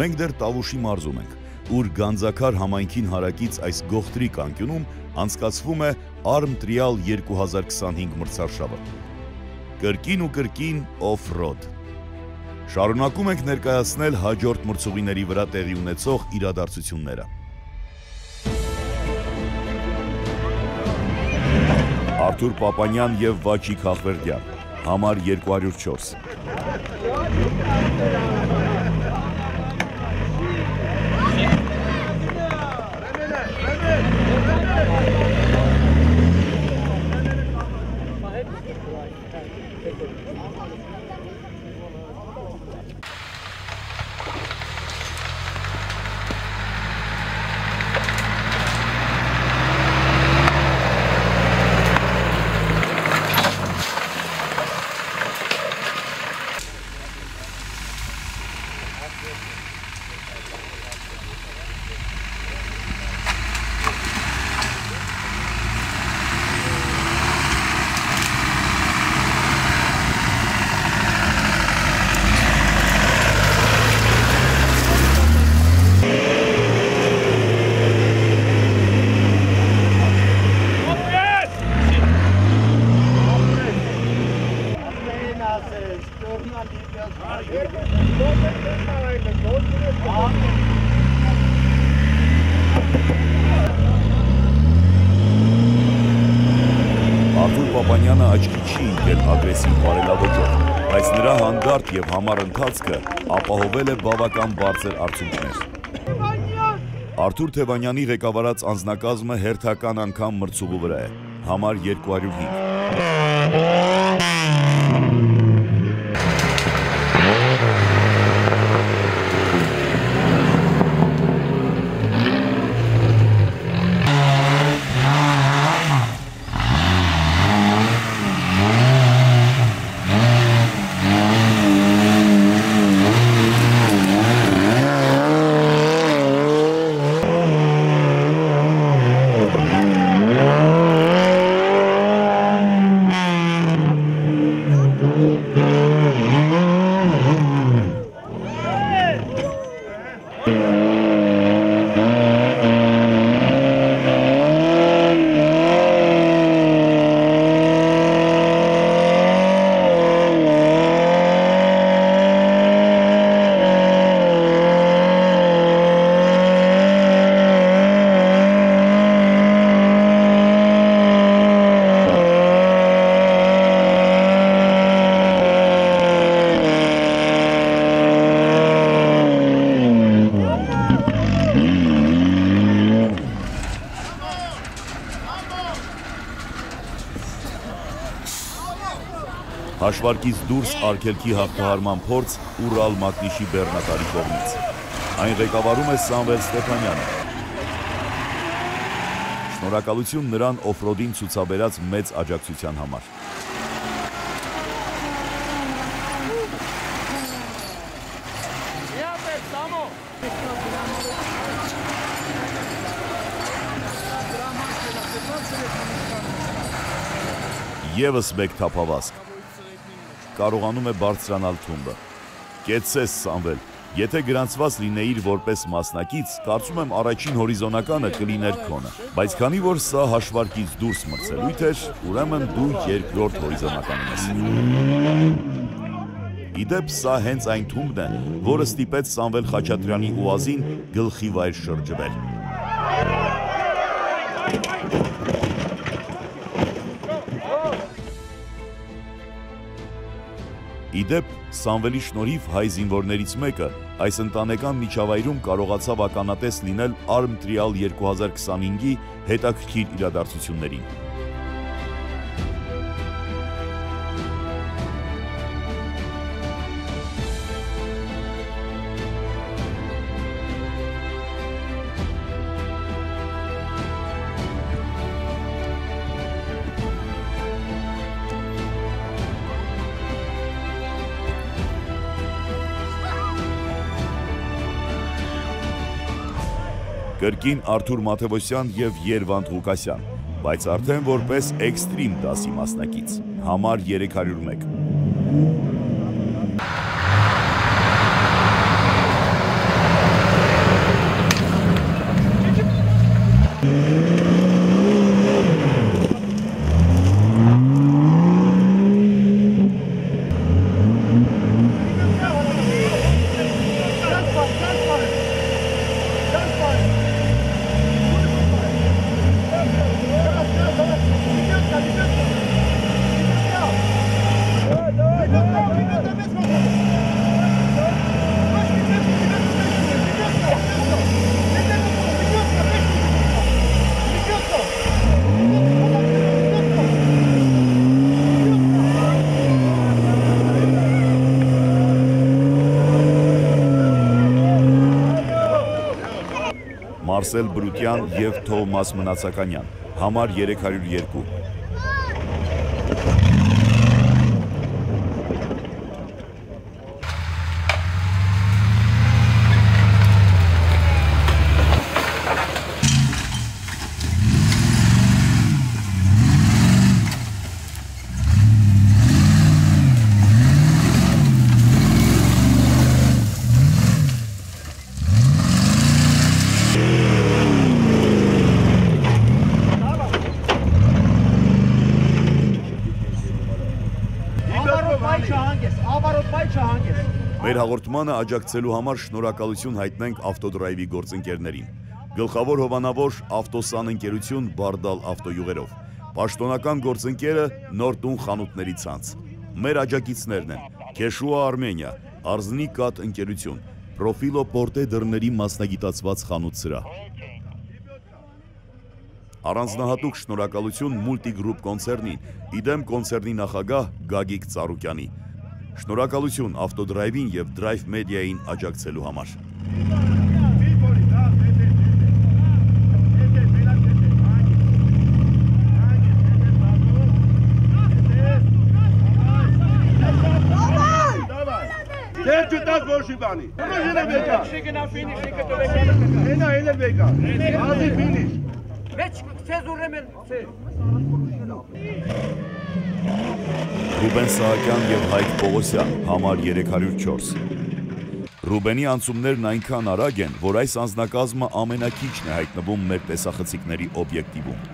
Մենք դեռ Տավուշի մարզում ենք, ուր Գանձաքար համայնքին հարակից այս գողտրիկ անկյունում անցկացվում է Arm Trial 2025 մրցարշավը։ Կրկին ու կրկին off-road։ Շարունակում ենք ներկայացնել հաջորդ մրցուղիների վրա տեղի ունեցող իրադարձությունները։ Արթուր Պապանյան և Վաչիկ Հախվերդյան, համար 204։ Արթուր Պապանյանը աչքի չի ընկել ագրեսիվ բարելավոճով, բայց նրա հանդարտ և համառ ընթացքը ապահովել է բավական բարձր արդյունքներ։ Արթուր Թևանյանի ղեկավարած անձնակազմը հերթական անգամ մրցուղու վրա է, համար 205։ Հաշվարկից դուրս արգելքի հաղթահարման փորձ Ուրալ մակնիշի բեռնակալի կողմից։ Այն ղեկավարում է Սամվել Ստեփանյանը։ Շնորհակալություն նրան օֆրոդին ցուցաբերած մեծ աջակցության համար։ Եվս մեկ թափավազք։ Կարողանում է բարձրանալ թումբը։ Կեցցես Սամվել, եթե գրանցված լինեիր որպես մասնակից, կարծում եմ առաջին հորիզոնականը կլիներ քոնը, բայց քանի որ սա հաշվարկից դուրս մրցելույթ էր, ուրեմն դու երկրորդ հորիզոնականում ես։ Իդեպ սա հենց այն թումբն է, որը ստիպեց Սամվել Խաչատրյանի ուազին գլխի վայր շրջվել։ Իդեպ, Սամվելի շնորհիվ հայ զինվորներից մեկը այս ընտանեկան միջավայրում կարողացավ ականատես լինել Arm Trial 2025-ի հետաքրքիր իրադարձություններին։ Կրկին Արթուր Մաթևոսյան և Երվանդ Ղուկասյան, բայց արդեն որպես էքստրիմ դասի մասնակից, համար 301։ Մարսել Բրուտյան և Թովմաս Մնացականյան, համար 302։ Մեր հաղորդմանը աջակցելու համար շնորհակալություն հայտնենք ավտոդրայվի գործընկերներին։ Գլխավոր հովանավոր ավտոսան ընկերություն Բարդալ ավտոյուղերով։ Պաշտոնական գործընկերը Նորտուն խանութների ցանց։ Մեր աջակիցներն են Քեշուա Արմենիա, Արզնի կատ ընկերություն, Պրոֆիլո Պորտե դռների մասնագիտացված խանութ սրահ։ Առանձնահատուկ շնորհակալություն Մուլտիգրուպ կոնցեռնին, իդեմ կոնցեռնի նախագահ Գագիկ Ծառուկյանի։ Շնորհակալություն ավտոդրայվին և Drive Media-ին աջակցելու համար։ Ռուբեն Սահակյան և Հայկ Պողոսյան, համար 304։ Ռուբենի անցումներն այնքան արագ են, որ այս անձնակազմը ամենակիչն է հայտնվում մեր տեսախցիկների օբյեկտիվում։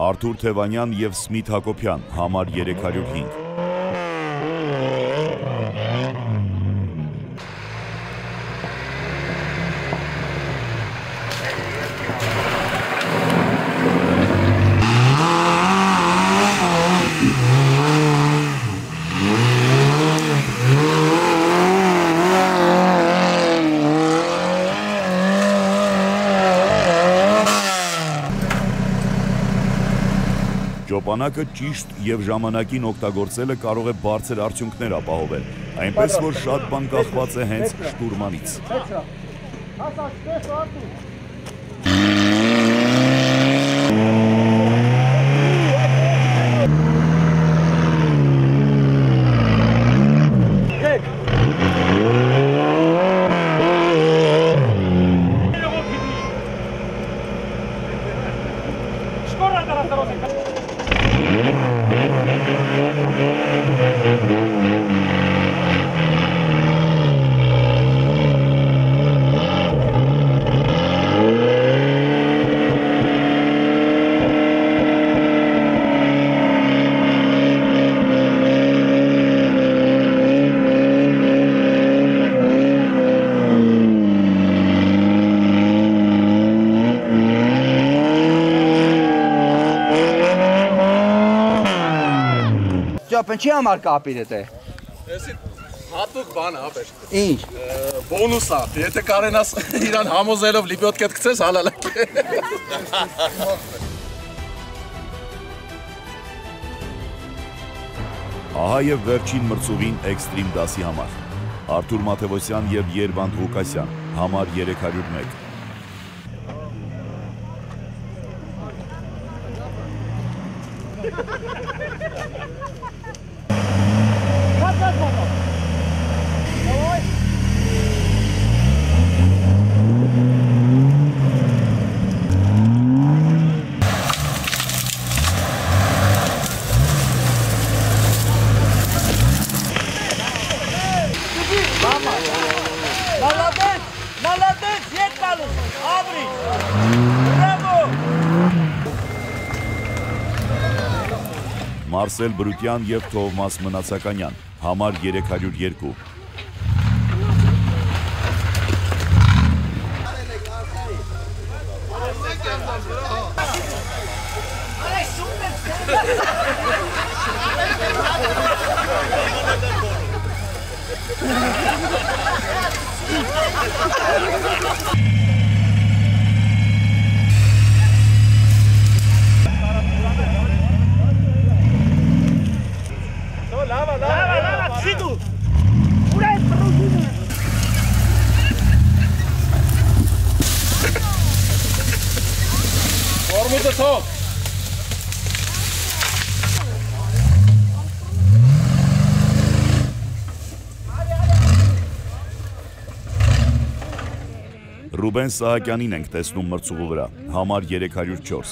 Արթուր Թևանյան և Սմիթ Հակոբյան, համար 305։ Ճոպանակը ճիշտ և ժամանակին օգտագործելը կարող է բարձր արդյունքներ ապահովել, այնպես որ շատ բան կախված է հենց շտուրմանից։ Ինչի համար կապիր էտ է։ Եսի հատուկ բան ապեր։ Ինչ։ Բոնուս է, եթե կարենաս իրան համոզելով լիպյոտկետ կցես, հալալակ է։ Ահա և վերջին մրցուվին էքստրիմ դասի համար։ Արթուր Մաթևոսյան և Երվանդ Ղուկասյան, համար 301։ Մարսել Բրուտյան և Թովմաս Մնացականյան, համար 302։ Formute թող։ Ռուբեն Սահակյանին ենք տեսնում մրցուղու վրա, համար 304։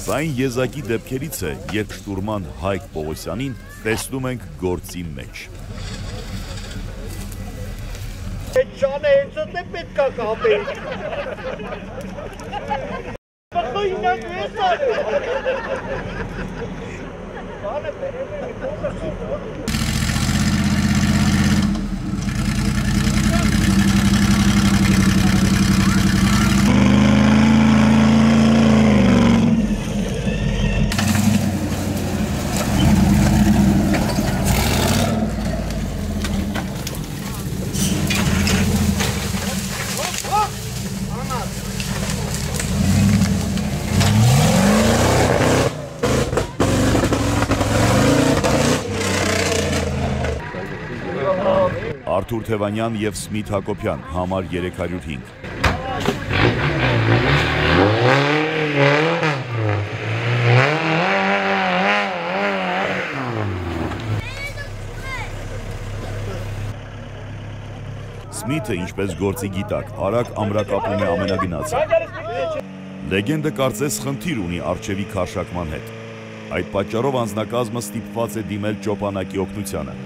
Սա այն եզակի դեպքերից է, երբ շտուրման Հայկ Պողոսյանին տեսնում ենք գործի մեջ։ Այդ շանը հենցըտ է պետք է կապել։ Բխույնակ ես Արթուր Թևանյան և Սմիթ Հակոբյան, համար 305։ Սմիթը, ինչպես գործի գիտակ, արագ ամրակապում է ամենագնացը։ Լեգենդը կարծես խնդիր ունի առջևի քարշակման հետ։ Այդ պատճառով անձնակազմը ստիպված է դիմել ճոպանակի օգնությանը։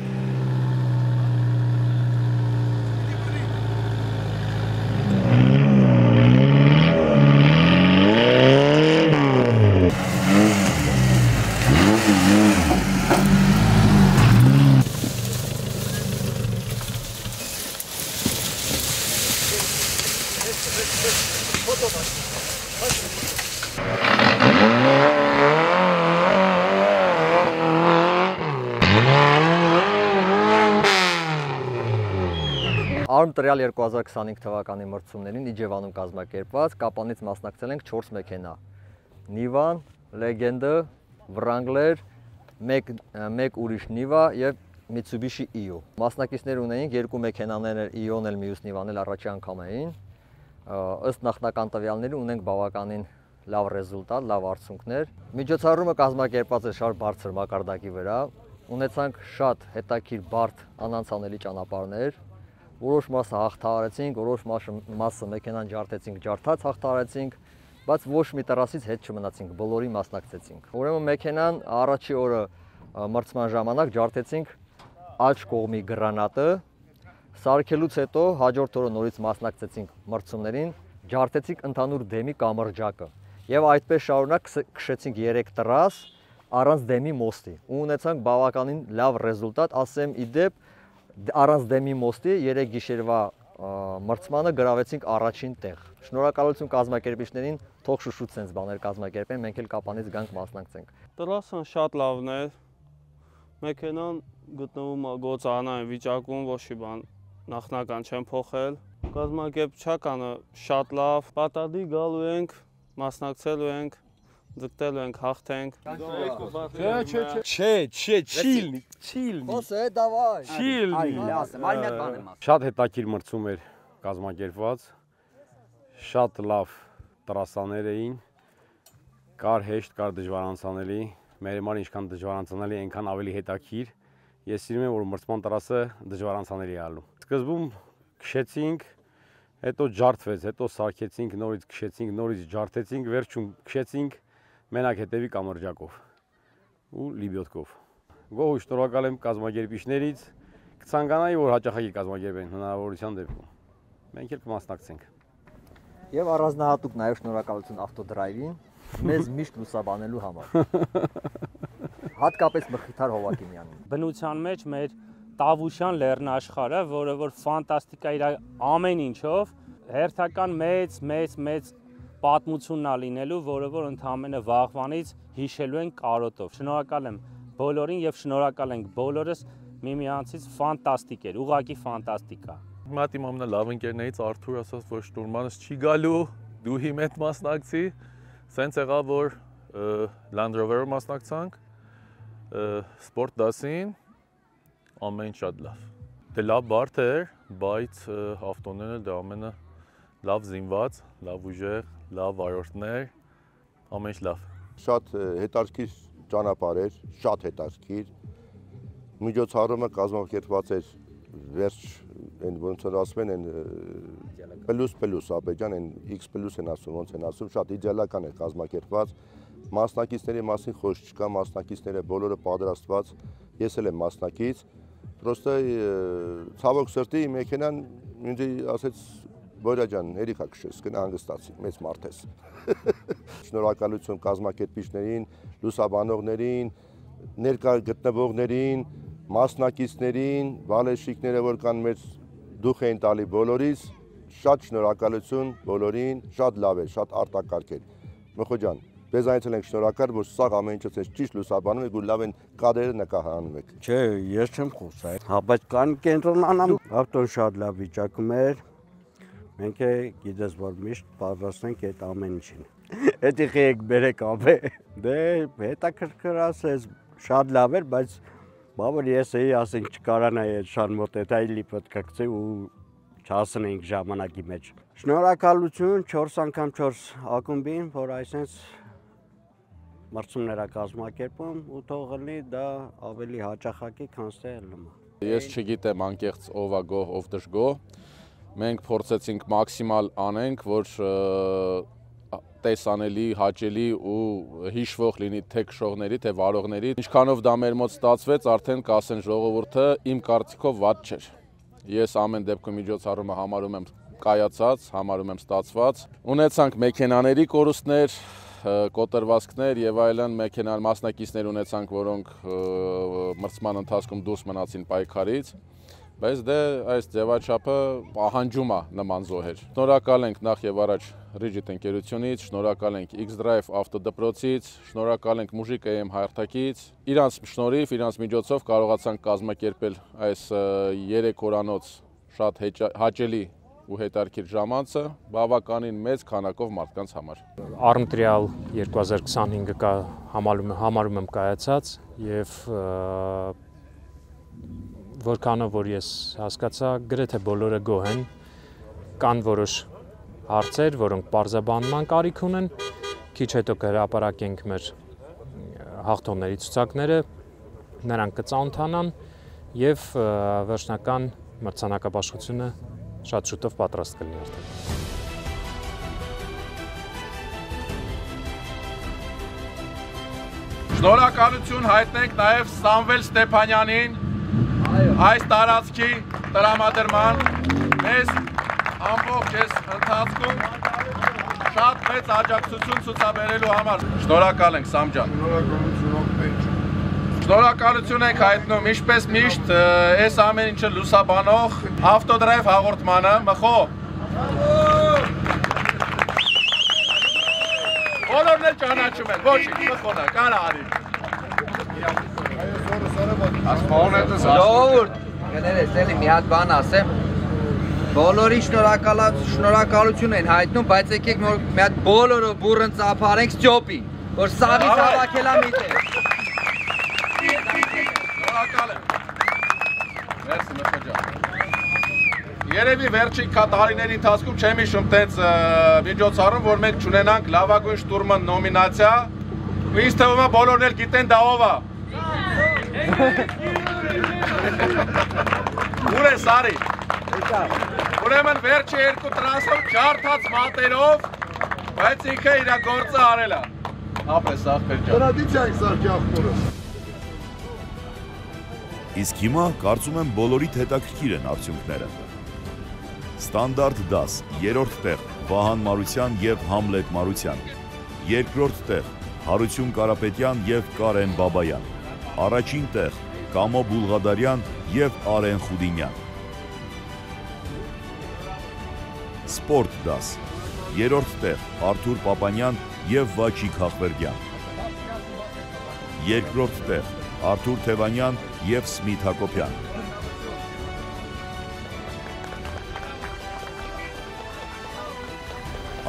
Արմտրյալ 2025 թվականի մրցումներին Իջևանում կազմակերպված կապանից մասնակցել ենք 4 մեքենա։ Նիվան, Լեգենդը, Վրանգլեր, մեկ ուրիշ Նիվա և Mitsubishi Io։ Մասնակիցներ ունեինք, 2 մեքենաներ Ion էլ մյուս Նիվան էլ առաջի անգամ էին։ Ըստ նախնական տվյալների ունենք բավականին լավ ռեզուլտատ, լավ արդյունքներ։ Միջոցառումը կազմակերպված է շատ բարձր մակարդակի վրա։ Ունեցանք շատ հետաքրքիր բարդ անանցանելի ճանապարհներ։ Որոշ մասը հաղթահարեցինք, որոշ մասը մեքենան ջարդեցինք, ջարդած հաղթահարեցինք, բայց ոչ մի տրասից հետ չմնացինք, բոլորի մասնակցեցինք։ Ուրեմն մեքենան առաջի օրը մրցման ժամանակ ջարդեցինք աջ կողմի գրանատը, սարքելուց հետո հաջորդ օրը նորից մասնակցեցինք մրցումներին, ջարդեցինք ընդհանուր դեմի կամրջակը եւ այդպես շարունակ քշեցինք 3 տրաս առանց դեմի մոստի ու ունեցանք բավականին լավ ռեզուլտատ, ասեմ իդեպ առանց դեմի մոստի 3 գիշերվա մրցմանը գրավեցինք առաջին տեղ։ Շնորհակալություն կազմակերպիչներին, թող շուշուտ sense բաներ կազմակերպեն, մենք էլ կապանից գանք մասնակցենք։ Տրասն շատ լավն է։ Մեքենան գտնվում է գոծանային վիճակում, ոչ մի բան նախնական չեն փոխել։ Կազմակերպչականը շատ լավ, պատադի գալու ենք, մասնակցելու ենք, ձգտելու ենք, հաղթենք։ Շատ հետաքրքիր մրցում էր կազմակերպված, շատ լավ տրասաներ էին, կար հեշտ, կար դժվարանցանելի, մեր համար ինչքան դժվարանցանելի, այնքան ավելի հետաքրքիր։ Ես սիրում եմ, որ մրցման տրասը դժվարանցանելի է ալու։ Սկզբում քշեցինք, հետո ջարդվեց, հետո սարքեցինք, նորից քշեցինք, նորից ջարդեցինք, վերջում քշեցինք մենակ հետևի կամրջակով ու լիբյոտկով։ Գոհ շնորհակալ եմ կազմակերպիչներից, կցանկանայի, որ հաճախակի կազմակերպեն հնարավորության դեպքում։ Մենք էլ կմասնակցենք։ Եվ առանձնահատուկ նաև շնորհակալություն ավտոդրայվին, մեզ միշտ լուսաբանելու համար։ Հատկապես Մխիթար Հովակիմյանին։ Բնության մեջ մեր Տավուշյան լեռնաշխարհը, որը որ ֆանտաստիկա իր ամեն ինչով, հերթական մեծ պատմությունն է լինելու, որը որ ընդհանրապես վաղվանից հիշելու են կարոտով։ Շնորհակալ եմ բոլորին եւ շնորհակալ ենք բոլորս միմյանցից, ֆանտաստիկ էր, ուղղակի ֆանտաստիկա։ Մատի ամենալավ ընկերներից Արթուր ասաց, որ շտուրմանս չի գալու, դու հիմ հետ մասնակցի, սենց եղավ, որ Land Rover-ը մասնակցանք, սպորտ դասին, ամեն շատ լավ։ Դե լավ բարդ էր, բայց ավտոներն էլ դե ամենը լավ զինված, լավ ուժեղ, լավ վարորդներ, ամեն ինչ լավ։ Շատ հետաքրքիր ճանապարհ էր, շատ հետաքրքիր։ Միջոցառումը կազմակերպված էր վերջ այն ոնց որ ասում են այն պլյուս աբեջան այն X+ են ասում, ոնց են ասում, շատ իդեալական էր կազմակերպված։ Մասնակիցների մասին խոսք չկա, մասնակիցները բոլորը պատրաստված, ես էլ եմ մասնակից։ Պրոստը ցավոք սրտի մեքենան ինձ ասեց Բորա ջան, երիքա քշես, գնա հանգստացի, մեծ մարդ ես։ Շնորհակալություն կազմակերպիչներին, լուսաբանողներին, ներկա գտնվողներին, մասնակիցներին, վալեշիկները, որ կան մեծ դուխ էին տալի բոլորիս, շատ շնորհակալություն բոլորին, շատ լավ էր, շատ արտակարգ էր։ Մխո ջան, Ձեզանից ենք շնորհակալ, որ սա ամեն ինչը ճիշտ լուսաբանում եք ու լավ են կադրերը նկարահանում եք։ Չէ, ես չեմ խոսա, բայց կան կենտրոնանամ, ավտոն շատ լավ վիճակում էր։ Մենք գիտես, որ միշտ պատրաստ ենք այդ ամեն ինչին։ Էդի եք բերեք ապե։ Դե հետաքրքիր ասես, շատ լավ էր, բայց բավար ես էի ասենք չկարանայի այդ շան մոտ այդ այլի պետք է գցե ու չասնենք ժամանակի մեջ։ Շնորհակալություն 4 անգամ 4 ակումբին, որ այսպես մրցումներ կազմակերպում ու թող լինի դա ավելի հաճախակի, քան թե ելնումը։ Ես չգիտեմ անկեղծ ով է գոհ, ով դժգոհ։ Մենք փորձեցինք մաքսիմալ անենք, որ տեսանելի, հաճելի ու հիշվող լինի թե քշողների, թե վարողների։ Ինչքանով դա մեր մոտ ստացվեց, արդեն կասեն ժողովուրդը իմ կարծիքով վատ չէր։ Ես ամեն դեպքում միջոցառումը համարում եմ կայացած, համարում եմ ստացված։ Ունեցանք մեքենաների կորուստներ, կոտրվածքներ եւ այլն մասնակիցներ ունեցանք, որոնք մրցման ընթացքում դուրս մնացին պայքարից, բայց դե այս ձևաչափը պահանջում է նման զոհեր։ Շնորհակալ ենք նախ եւ առաջ Rigid ընկերությունից, շնորհակալ ենք X-Drive ավտոդպրոցից, շնորհակալ ենք Mujik AM հարթակից։ Իրանց շնորհիվ, իրանց միջոցով կարողացանք կազմակերպել այս 3 օրանոց շատ հաճելի ու հետաքրքիր ժամանցը բավականին մեծ քանակով մարդկանց համար։ Armtrial 2025-ը համարում եմ կայացած եւ որքանով որ ես հասկացա, գրեթե բոլորը գոհ են, կան որոշ հարցեր, որոնք պարզաբանման կարիք ունեն, քիչ հետո կհրապարակենք մեր հաղթողների ցուցակները, նրանք կծանոթանան եւ վերջնական մրցանակաբաշխությունը շատ շուտով պատրաստ կլինի արդեն։ Շնորհակալություն հայտնենք նաև Սամվել Ստեփանյանին այս տարածքի տրամադրման մեզ ամբողջ այս ընթացքում շատ մեծ աջակցություն ցուցաբերելու համար։ Շնորհակալ ենք Սամ ջան։ Շնորհակալություն ենք հայտնում ինչպես միշտ այս ամեն ինչը լուսաբանող Ավտոդրայվ հաղորդմանը, մխո։ Բոլորն էլ ճանաչում են, ոչինչ, մխոն է, կան արի։ Ժողովուրդ, կներես, էլի մի հատ բան ասեմ, բոլորի շնորհակալություն են հայտնում, բայց եկեք մի հատ բոլորով բուռն ծափարենք Ստյոպին, որ սաղից հավաքել է միտեղ։ Շնորհակալ եմ։ Մերսի մխո ջան։ Երևի վերջին տարիների ընթացքում չեմ հիշում տենց միջոցառում, որ մենք չունենանք լավագույն շտուրման նոմինացիա, ու ինձ թվում է բոլորն էլ գիտեն դա ով է։ Ուր է Սարի։ Ուրեմն վերջի 2 տրասով ջարդած մատերով, բայց ինքը իր գործը արել է։ Ապես ախպեր ջան։ Տրադիցիա սարքի ախպորը։ Իսկ հիմա կարծում եմ բոլորիդ հետաքրքիր են արդյունքները։ Ստանդարտ դաս, 3-րդ տեղ Վահան Մարության եւ Համլետ Մարության։ Երկրորդ տեղ Հարություն Կարապետյան եւ Կարեն Բաբայան։ Առաջին տեղ Կամո Բուլղադարյան եւ Արեն Խուդինյան։ Սպորտ դաս։ Երրորդ տեղ Արթուր Պապանյան եւ Վաչիկ Հախվերդյան։ Երկրորդ տեղ Արթուր Թևանյան եւ Սմիթ Հակոբյան։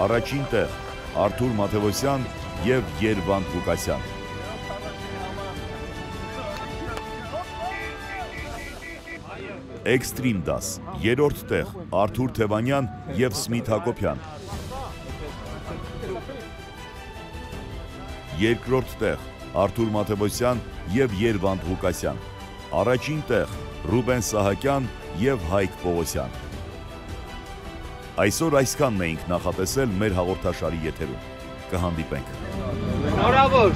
Առաջին տեղ Արթուր Մաթևոսյան եւ Երվանդ Ղուկասյան։ Էքստրիմ դաս։ Երրորդ տեղ Արթուր Թևանյան եւ Սմիթ Հակոբյան։ Երկրորդ տեղ Արթուր Մաթևոսյան եւ Երվանդ Ղուկասյան։ Առաջին տեղ Ռուբեն Սահակյան եւ Հայկ Պողոսյան։ Այսօր այսքանն էինք նախատեսել մեր հաղորդաշարի եթերում։ Կհանդիպենք։ Շնորհավոր։